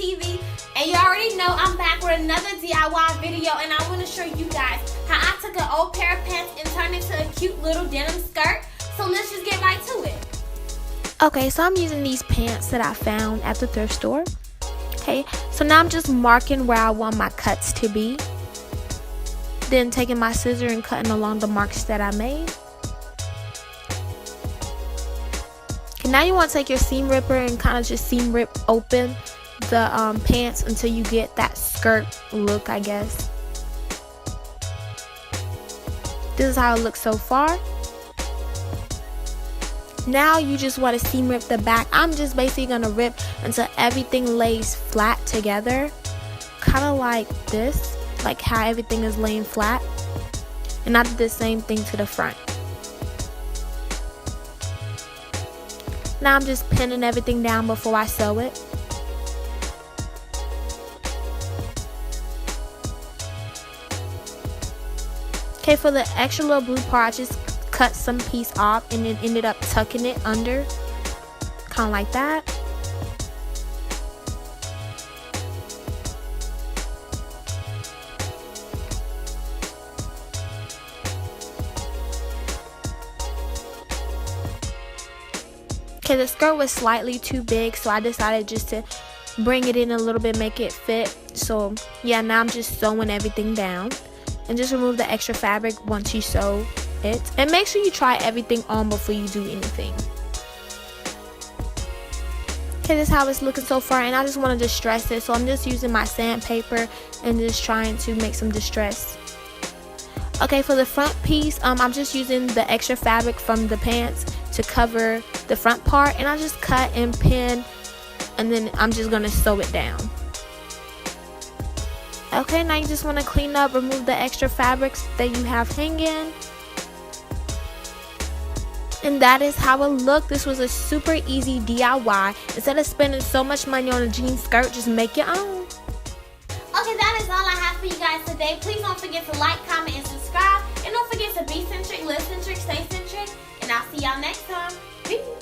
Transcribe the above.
TV, and you already know I'm back with another DIY video, and I want to show you guys how I took an old pair of pants and turned it into a cute little denim skirt. So let's just get right to it. Okay, so I'm using these pants that I found at the thrift store. Okay, so now I'm just marking where I want my cuts to be. Then taking my scissor and cutting along the marks that I made. Okay, now you want to take your seam ripper and kind of just seam rip open the pants until you get that skirt look, I guess. This is how it looks so far. Now you just want to seam rip the back. I'm just basically going to rip until everything lays flat together. Kind of like this. Like how everything is laying flat. And I did the same thing to the front. Now I'm just pinning everything down before I sew it. Okay, for the extra little blue part, I just cut some piece off and then ended up tucking it under. Kind of like that. Okay, the skirt was slightly too big, so I decided just to bring it in a little bit, make it fit. So yeah, now I'm just sewing everything down. And just remove the extra fabric once you sew it. And make sure you try everything on before you do anything. Okay, this is how it's looking so far, and I just want to distress it. So I'm just using my sandpaper and just trying to make some distress. Okay, for the front piece, I'm just using the extra fabric from the pants to cover the front part, and I just cut and pin, and then I'm just gonna sew it down. Okay, now you just want to clean up, remove the extra fabrics that you have hanging. And that is how it looked. This was a super easy DIY. Instead of spending so much money on a jean skirt, just make your own. Okay, that is all I have for you guys today. Please don't forget to like, comment, and subscribe. And don't forget to be centric, live centric, stay centric. And I'll see y'all next time. Peace.